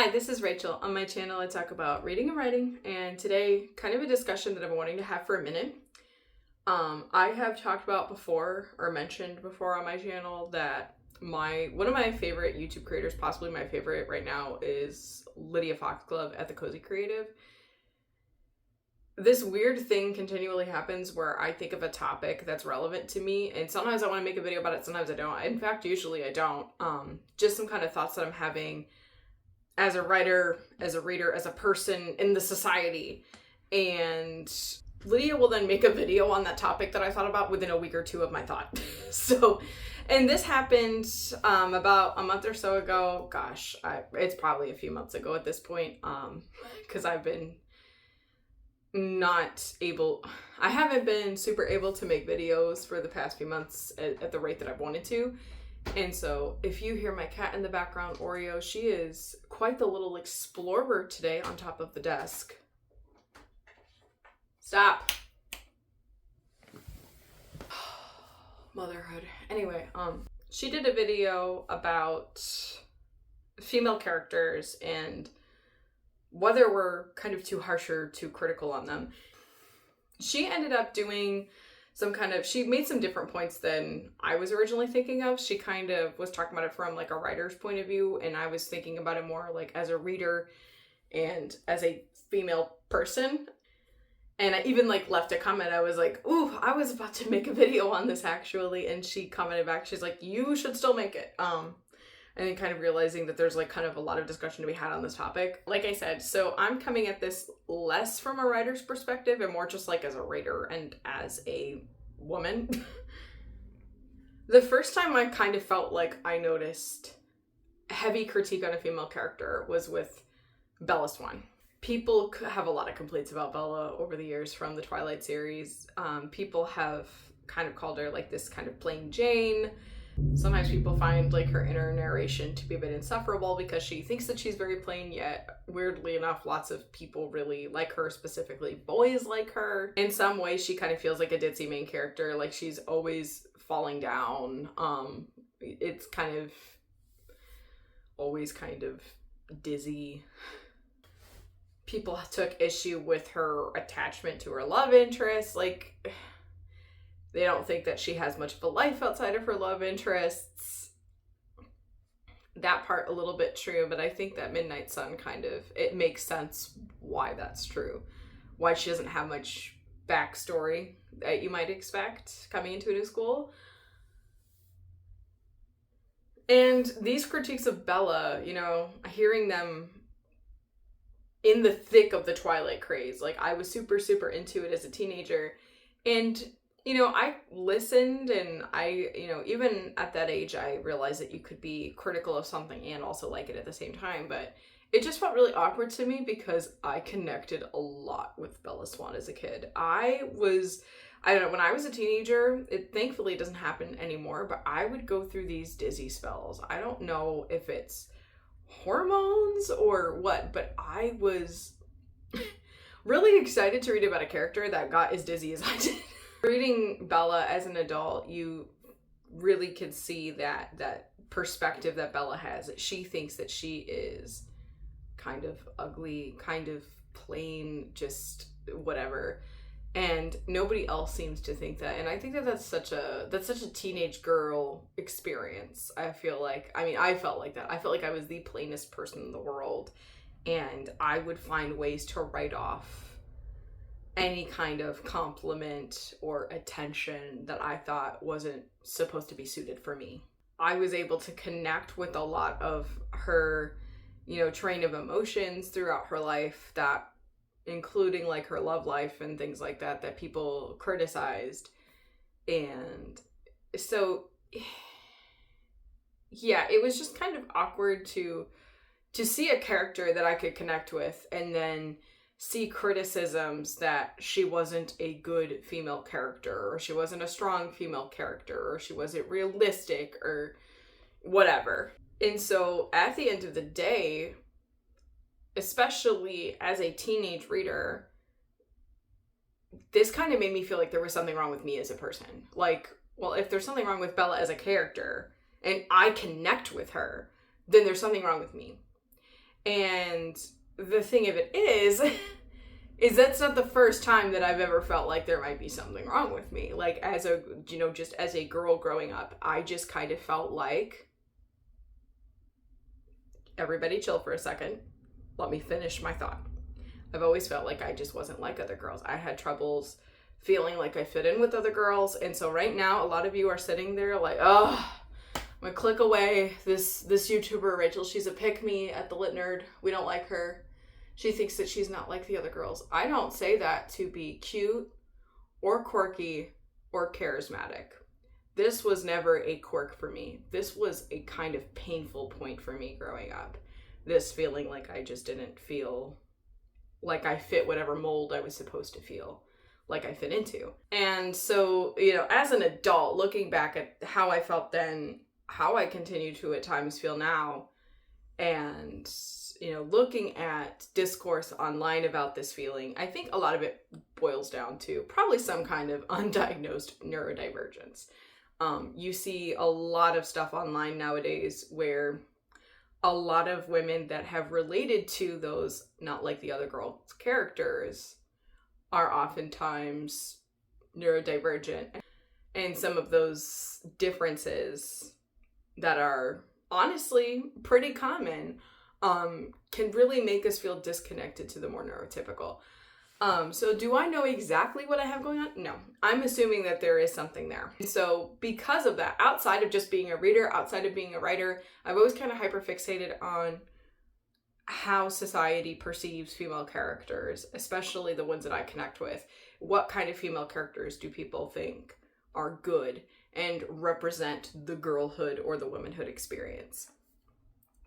Hi, this is Rachel. On my channel, I talk about reading and writing, and today, kind of a discussion that I've been wanting to have for a minute. I have talked about before, or mentioned before on my channel, that one of my favorite YouTube creators, possibly my favorite right now, is Lydia Foxglove at The Cozy Creative. This weird thing continually happens where I think of a topic that's relevant to me, and sometimes I want to make a video about it, sometimes I don't. In fact, usually I don't. Just some kind of thoughts that I'm having as a writer, as a reader, as a person in the society. And Lydia will then make a video on that topic that I thought about within a week or two of my thought. And this happened about a month or so ago. Gosh, it's probably a few months ago at this point, because I haven't been super able to make videos for the past few months at the rate that I've wanted to. And so if you hear my cat in the background, Oreo, she is quite the little explorer today on top of the desk. Stop. Motherhood. Anyway, she did a video about female characters and whether we're kind of too harsh or too critical on them. She ended up doing she made some different points than I was originally thinking of. She kind of was talking about it from like a writer's point of view, and I was thinking about it more like as a reader and as a female person. And I even like left a comment. I was like, ooh, I was about to make a video on this actually. And she commented back, she's like, you should still make it. And then kind of realizing that there's like kind of a lot of discussion to be had on this topic. Like I said, so I'm coming at this less from a writer's perspective and more just like as a reader and as a woman. The first time I kind of felt like I noticed heavy critique on a female character was with Bella Swan. People have a lot of complaints about Bella over the years from the Twilight series. People have kind of called her like this kind of plain Jane. Sometimes people find like her inner narration to be a bit insufferable because she thinks that she's very plain, yet weirdly enough, lots of people really like her, specifically boys like her. In some ways, she kind of feels like a ditzy main character, like she's always falling down. It's kind of always kind of dizzy. People took issue with her attachment to her love interest, like they don't think that she has much of a life outside of her love interests. That part a little bit true, but I think that Midnight Sun it makes sense why that's true. Why she doesn't have much backstory that you might expect coming into a new school. And these critiques of Bella, hearing them in the thick of the Twilight craze, like I was super, super into it as a teenager. And I listened, and even at that age, I realized that you could be critical of something and also like it at the same time. But it just felt really awkward to me because I connected a lot with Bella Swan as a kid. I don't know, when I was a teenager, thankfully it doesn't happen anymore, but I would go through these dizzy spells. I don't know if it's hormones or what, but I was really excited to read about a character that got as dizzy as I did. Reading Bella as an adult, you really could see that perspective that Bella has. She thinks that she is kind of ugly, kind of plain, just whatever. And nobody else seems to think that. And I think that's such a teenage girl experience. I feel like, I felt like that. I felt like I was the plainest person in the world. And I would find ways to write off any kind of compliment or attention that I thought wasn't supposed to be suited for me. I was able to connect with a lot of her, train of emotions throughout her life, that including like her love life and things like that people criticized. And so yeah, it was just kind of awkward to see a character that I could connect with and then see criticisms that she wasn't a good female character, or she wasn't a strong female character, or she wasn't realistic, or whatever. And so at the end of the day, especially as a teenage reader, this kind of made me feel like there was something wrong with me as a person. Like, well, if there's something wrong with Bella as a character and I connect with her, then there's something wrong with me. And the thing of it is that's not the first time that I've ever felt like there might be something wrong with me. Like, as a, just as a girl growing up, I just kind of felt like, everybody chill for a second. Let me finish my thought. I've always felt like I just wasn't like other girls. I had troubles feeling like I fit in with other girls. And so right now, a lot of you are sitting there like, oh, I'm gonna click away this YouTuber, Rachel. She's a pick-me at the Lit Nerd. We don't like her. She thinks that she's not like the other girls. I don't say that to be cute or quirky or charismatic. This was never a quirk for me. This was a kind of painful point for me growing up. This feeling like I just didn't feel like I fit whatever mold I was supposed to feel like I fit into. And so, as an adult, looking back at how I felt then, how I continue to at times feel now, and looking at discourse online about this feeling, I think a lot of it boils down to probably some kind of undiagnosed neurodivergence. You see a lot of stuff online nowadays where a lot of women that have related to those not like the other girls characters are oftentimes neurodivergent. And some of those differences that are honestly pretty common can really make us feel disconnected to the more neurotypical. So do I know exactly what I have going on? No. I'm assuming that there is something there. So because of that, outside of just being a reader, outside of being a writer, I've always kind of hyperfixated on how society perceives female characters, especially the ones that I connect with. What kind of female characters do people think are good and represent the girlhood or the womanhood experience?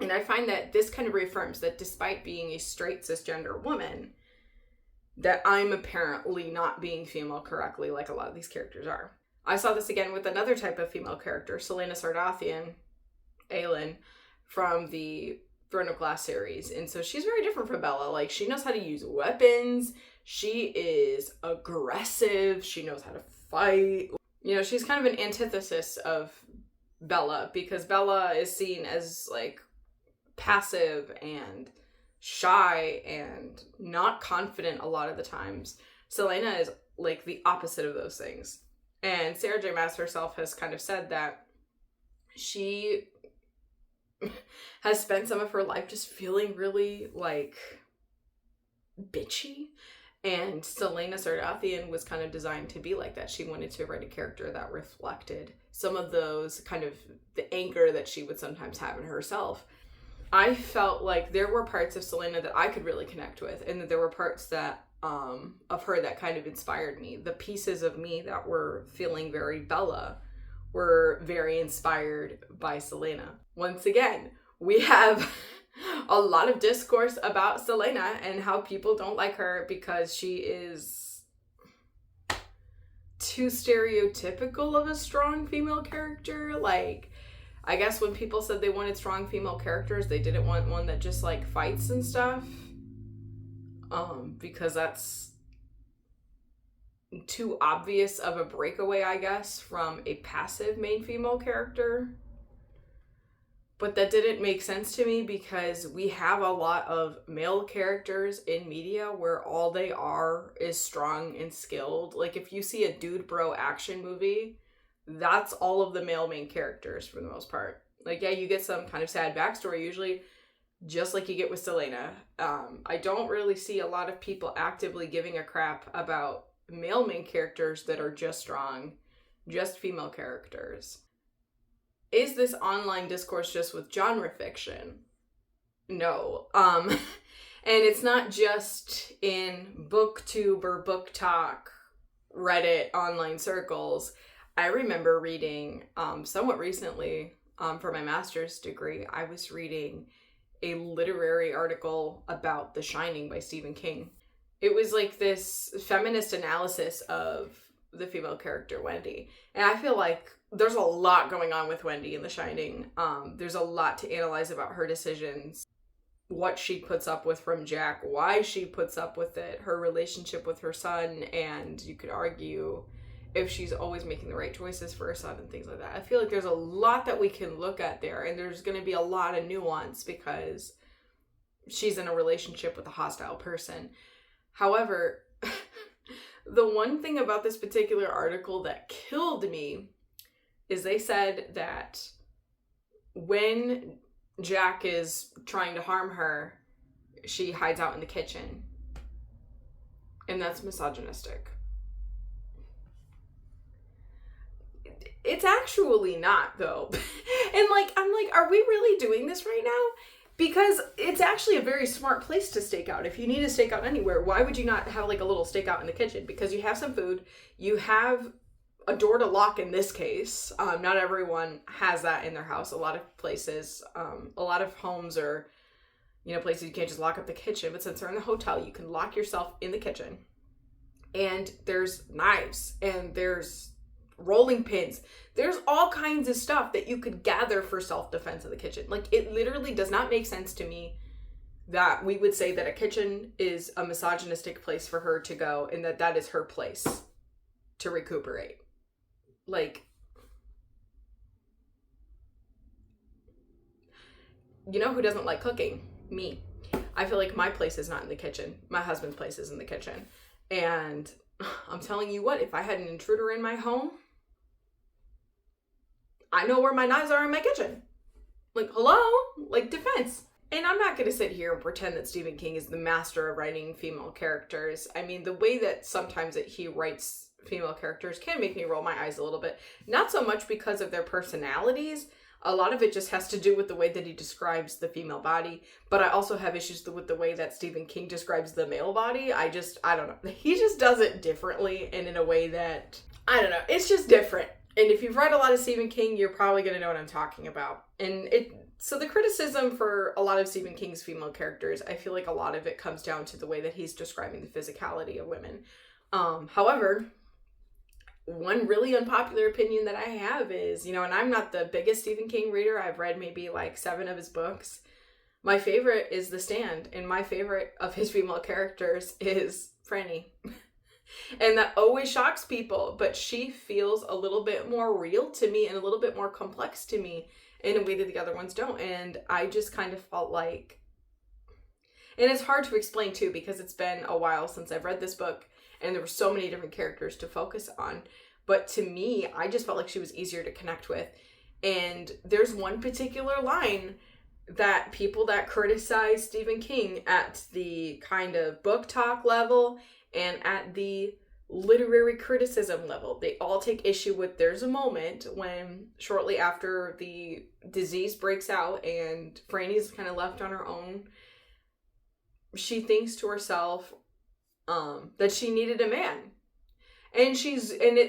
And I find that this kind of reaffirms that despite being a straight cisgender woman, that I'm apparently not being female correctly like a lot of these characters are. I saw this again with another type of female character, Selena Sardathian, Aelin, from the Throne of Glass series. And so she's very different from Bella. Like, she knows how to use weapons. She is aggressive. She knows how to fight. She's kind of an antithesis of Bella, because Bella is seen as like passive and shy and not confident a lot of the times. Selena is like the opposite of those things. And Sarah J. Maas herself has kind of said that she has spent some of her life just feeling really like bitchy. And Selena Sardathian was kind of designed to be like that. She wanted to write a character that reflected some of those kind of the anger that she would sometimes have in herself. I felt like there were parts of Selena that I could really connect with, and that there were parts that of her that kind of inspired me. The pieces of me that were feeling very Bella were very inspired by Selena. Once again, we have a lot of discourse about Selena and how people don't like her because she is too stereotypical of a strong female character. Like, I guess when people said they wanted strong female characters, they didn't want one that just like fights and stuff. Because that's too obvious of a breakaway, I guess, from a passive main female character. But that didn't make sense to me because we have a lot of male characters in media where all they are is strong and skilled. Like, if you see a dude bro action movie, that's all of the male main characters for the most part. Like, yeah, you get some kind of sad backstory usually, just like you get with Selena. I don't really see a lot of people actively giving a crap about male main characters that are just strong, just female characters. Is this online discourse just with genre fiction? No. And it's not just in BookTube or BookTok, Reddit, online circles. I remember reading somewhat recently for my master's degree, I was reading a literary article about The Shining by Stephen King. It was like this feminist analysis of the female character Wendy. And I feel like there's a lot going on with Wendy in The Shining. There's a lot to analyze about her decisions, what she puts up with from Jack, why she puts up with it, her relationship with her son, and you could argue if she's always making the right choices for her son and things like that. I feel like there's a lot that we can look at there, and there's going to be a lot of nuance because she's in a relationship with a hostile person. However, the one thing about this particular article that killed me is they said that when Jack is trying to harm her, she hides out in the kitchen. And that's misogynistic. It's actually not, though. And I'm like, are we really doing this right now? Because it's actually a very smart place to stake out. If you need to stake out anywhere, why would you not have like a little stakeout in the kitchen? Because you have some food, you have a door to lock in this case. Not everyone has that in their house. A lot of places, a lot of homes are, places you can't just lock up the kitchen. But since they're in the hotel, you can lock yourself in the kitchen. And there's knives and there's rolling pins. There's all kinds of stuff that you could gather for self-defense in the kitchen. Like, it literally does not make sense to me that we would say that a kitchen is a misogynistic place for her to go and that is her place to recuperate. Like, you know who doesn't like cooking? Me. I feel like my place is not in the kitchen. My husband's place is in the kitchen. And I'm telling you what, if I had an intruder in my home, I know where my knives are in my kitchen. Like, hello? Like, defense. And I'm not going to sit here and pretend that Stephen King is the master of writing female characters. I mean, the way that sometimes that he writes female characters can make me roll my eyes a little bit. Not so much because of their personalities. A lot of it just has to do with the way that he describes the female body. But I also have issues with the way that Stephen King describes the male body. I don't know. He just does it differently and in a way that, I don't know. It's just different. And if you've read a lot of Stephen King, you're probably going to know what I'm talking about. So the criticism for a lot of Stephen King's female characters, I feel like a lot of it comes down to the way that he's describing the physicality of women. However, one really unpopular opinion that I have is, and I'm not the biggest Stephen King reader. I've read maybe like 7 of his books. My favorite is The Stand, and my favorite of his female characters is Franny. And that always shocks people, but she feels a little bit more real to me and a little bit more complex to me in a way that the other ones don't. And I just kind of felt like, and it's hard to explain too, because it's been a while since I've read this book and there were so many different characters to focus on. But to me, I just felt like she was easier to connect with. And there's one particular line that people that criticize Stephen King at the kind of book talk level and at the literary criticism level, they all take issue with. There's a moment when shortly after the disease breaks out and Franny's kind of left on her own, she thinks to herself that she needed a man. And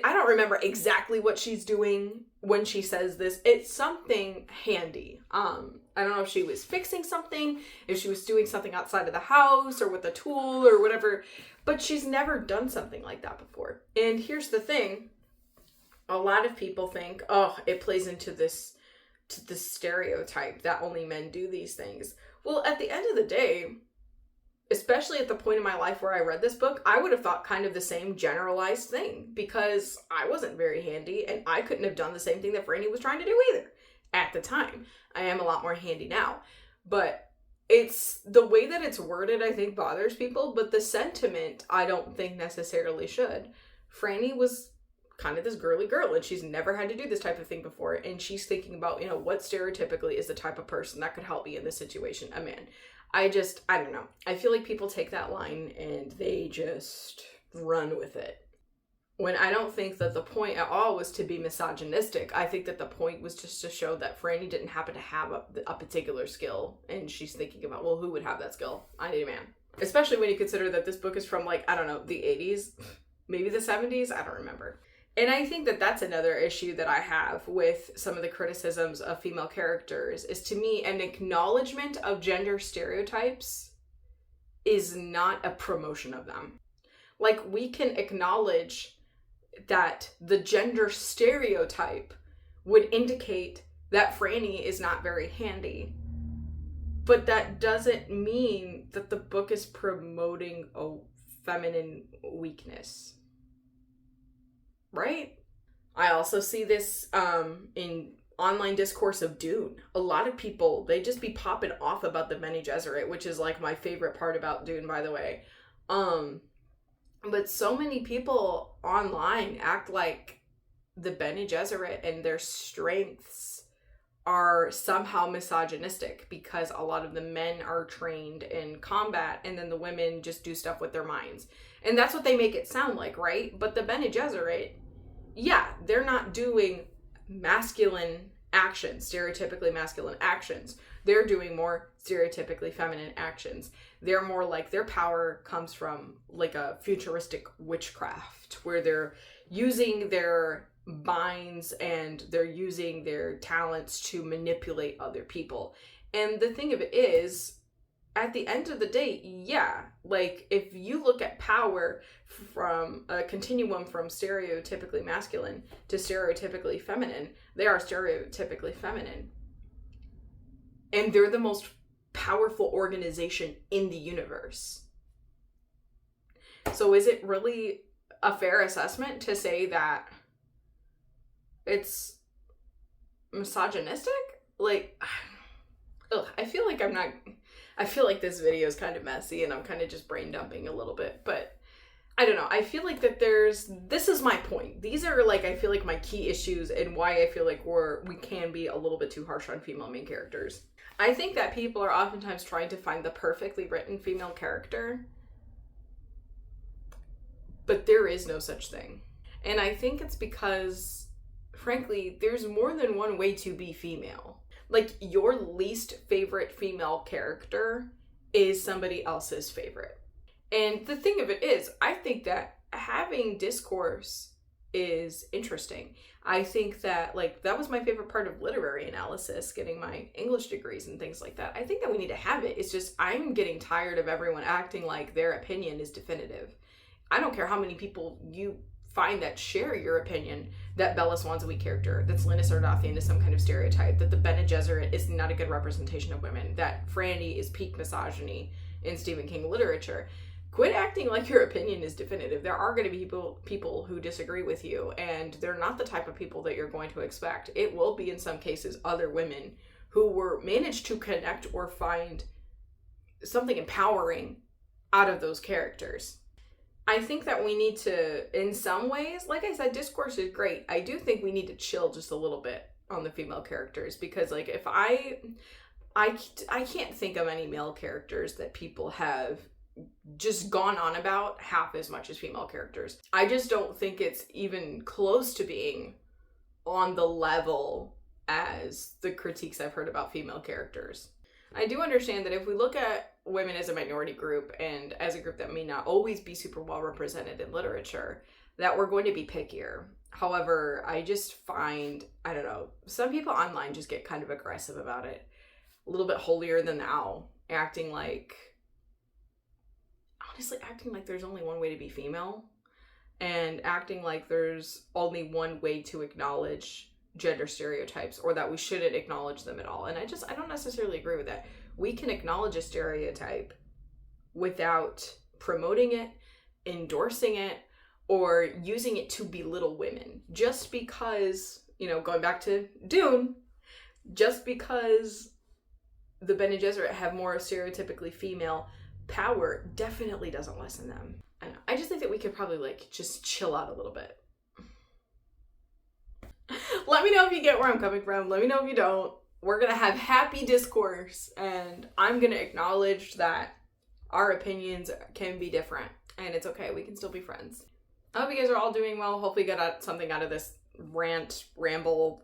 I don't remember exactly what she's doing when she says this. It's something handy. I don't know if she was fixing something, if she was doing something outside of the house or with a tool or whatever, but she's never done something like that before. And here's the thing. A lot of people think, oh, it plays into this stereotype that only men do these things. Well, at the end of the day, especially at the point in my life where I read this book, I would have thought kind of the same generalized thing because I wasn't very handy and I couldn't have done the same thing that Franny was trying to do either at the time. I am a lot more handy now, but it's the way that it's worded, I think, bothers people, but the sentiment I don't think necessarily should. Franny was kind of this girly girl and she's never had to do this type of thing before, and she's thinking about, what stereotypically is the type of person that could help me in this situation, a man. I don't know. I feel like people take that line and they just run with it. When I don't think that the point at all was to be misogynistic. I think that the point was just to show that Franny didn't happen to have a particular skill. And she's thinking about, well, who would have that skill? I need a man. Especially when you consider that this book is from the 80s, maybe the 70s. I don't remember. And I think that that's another issue that I have with some of the criticisms of female characters is, to me, an acknowledgement of gender stereotypes is not a promotion of them. Like, we can acknowledge that the gender stereotype would indicate that Franny is not very handy, but that doesn't mean that the book is promoting a feminine weakness. Right? I also see this in online discourse of Dune. A lot of people, they just be popping off about the Bene Gesserit, which is like my favorite part about Dune, by the way. But so many people online act like the Bene Gesserit and their strengths are somehow misogynistic because a lot of the men are trained in combat and then the women just do stuff with their minds. And that's what they make it sound like, right? But the Bene Gesserit, yeah, they're not doing masculine actions, stereotypically masculine actions. They're doing more stereotypically feminine actions. They're more like their power comes from like a futuristic witchcraft where they're using their minds and they're using their talents to manipulate other people. And the thing of it is, at the end of the day, yeah, like if you look at power from a continuum from stereotypically masculine to stereotypically feminine, they are stereotypically feminine. And they're the most powerful organization in the universe. So is it really a fair assessment to say that it's misogynistic? Like, I feel like this video is kind of messy and I'm kind of just brain dumping a little bit, but I don't know. I feel like that this is my point. These are like, I feel like my key issues and why I feel like we can be a little bit too harsh on female main characters. I think that people are oftentimes trying to find the perfectly written female character, but there is no such thing. And I think it's because, frankly, there's more than one way to be female. Like, your least favorite female character is somebody else's favorite. And the thing of it is, I think that having discourse is interesting. I think that, like, that was my favorite part of literary analysis, getting my English degrees and things like that. I think that we need to have it. It's just, I'm getting tired of everyone acting like their opinion is definitive. I don't care how many people you find that share your opinion that Bella Swan's a weak character, that Lynnis Ardothian is some kind of stereotype, that the Bene Gesserit is not a good representation of women, that Franny is peak misogyny in Stephen King literature. Quit acting like your opinion is definitive. There are going to be people who disagree with you, and they're not the type of people that you're going to expect. It will be, in some cases, other women who were managed to connect or find something empowering out of those characters. I think that we need to, in some ways, like I said, discourse is great. I do think we need to chill just a little bit on the female characters, because like if I can't think of any male characters that people have just gone on about half as much as female characters. I just don't think it's even close to being on the level as the critiques I've heard about female characters. I do understand that if we look at women as a minority group and as a group that may not always be super well represented in literature, that we're going to be pickier. However, I just find, I don't know, some people online just get kind of aggressive about it. A little bit holier than thou, acting like there's only one way to be female, and acting like there's only one way to acknowledge gender stereotypes, or that we shouldn't acknowledge them at all. And I don't necessarily agree with that. We can acknowledge a stereotype without promoting it, endorsing it, or using it to belittle women. Just because, going back to Dune, just because the Bene Gesserit have more stereotypically female power definitely doesn't lessen them. I just think that we could probably just chill out a little bit. Let me know if you get where I'm coming from. Let me know if you don't. We're gonna have happy discourse, and I'm gonna acknowledge that our opinions can be different, and it's okay. We can still be friends. I hope you guys are all doing well. Hopefully you got something out of this rant, ramble,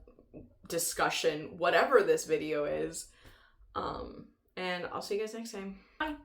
discussion, whatever this video is. And I'll see you guys next time. Bye.